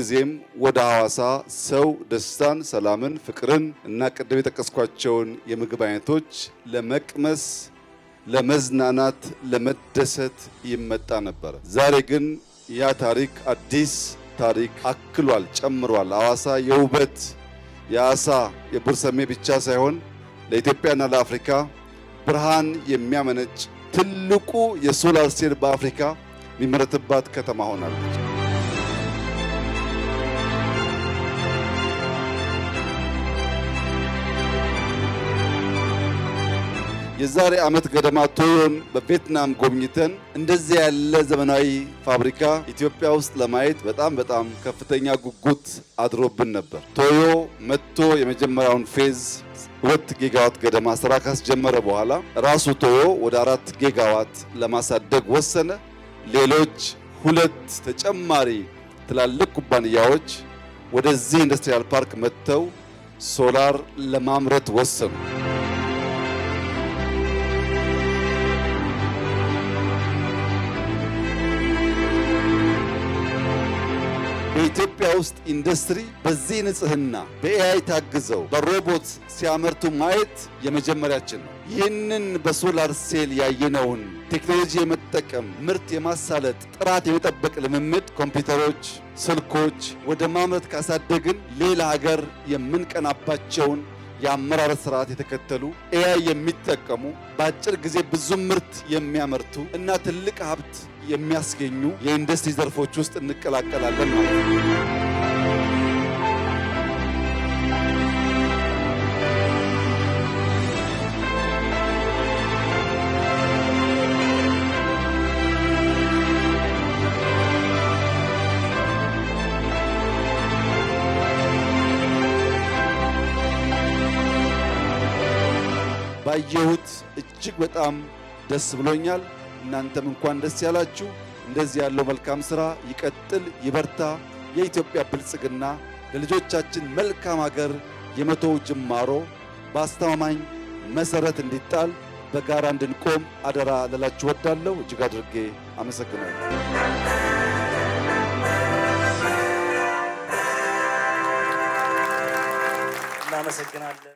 ጊዜም ወደ ሐዋሳ ሰው ደስታን፣ ሰላምን፣ ፍቅርን እና ቅድም የጠቀስኳቸውን የምግብ አይነቶች ለመቅመስ፣ ለመዝናናት፣ ለመደሰት ይመጣ ነበር። ዛሬ ግን ያ ታሪክ አዲስ ታሪክ አክሏል፣ ጨምሯል። ሐዋሳ የውበት የአሳ የቡርሰሜ ብቻ ሳይሆን ለኢትዮጵያና ለአፍሪካ ብርሃን የሚያመነጭ ትልቁ የሶላር ሴል በአፍሪካ የሚመረትባት ከተማ ሆናለች። የዛሬ ዓመት ገደማ ቶዮን በቪየትናም ጎብኝተን እንደዚህ ያለ ዘመናዊ ፋብሪካ ኢትዮጵያ ውስጥ ለማየት በጣም ከፍተኛ ጉጉት አድሮብን ነበር። ቶዮ መጥቶ የመጀመሪያውን ፌዝ 2 ጊጋዋት ገደማ ስራ ካስጀመረ በኋላ ራሱ ቶዮ ወደ 4 ጊጋዋት ለማሳደግ ወሰነ። ሌሎች 2 ተጨማሪ ትላልቅ ኩባንያዎች ወደዚህ ኢንዱስትሪያል ፓርክ መጥተው ሶላር ለማምረት ወሰኑ። በኢትዮጵያ ውስጥ ኢንዱስትሪ በዚህ ንጽህና በኤአይ ታግዘው በሮቦት ሲያመርቱ ማየት የመጀመሪያችን ነው። ይህንን በሶላር ሴል ያየነውን ቴክኖሎጂ የመጠቀም ምርት የማሳለጥ ጥራት የመጠበቅ ልምምድ ኮምፒውተሮች፣ ስልኮች ወደ ማምረት ካሳደግን ሌላ ሀገር የምንቀናባቸውን የአመራረት ስርዓት የተከተሉ ኤአይ የሚጠቀሙ በአጭር ጊዜ ብዙ ምርት የሚያመርቱ እና ትልቅ ሀብት የሚያስገኙ የኢንዱስትሪ ዘርፎች ውስጥ እንቀላቀላለን ማለት ነው። ባየሁት እጅግ በጣም ደስ ብሎኛል። እናንተም እንኳን ደስ ያላችሁ። እንደዚህ ያለው መልካም ስራ ይቀጥል፣ ይበርታ። የኢትዮጵያ ብልጽግና ለልጆቻችን መልካም ሀገር የመቶው ጅማሮ በአስተማማኝ መሰረት እንዲጣል በጋራ እንድንቆም አደራ ልላችሁ ወዳለሁ። እጅግ አድርጌ አመሰግናለሁ። እናመሰግናለን።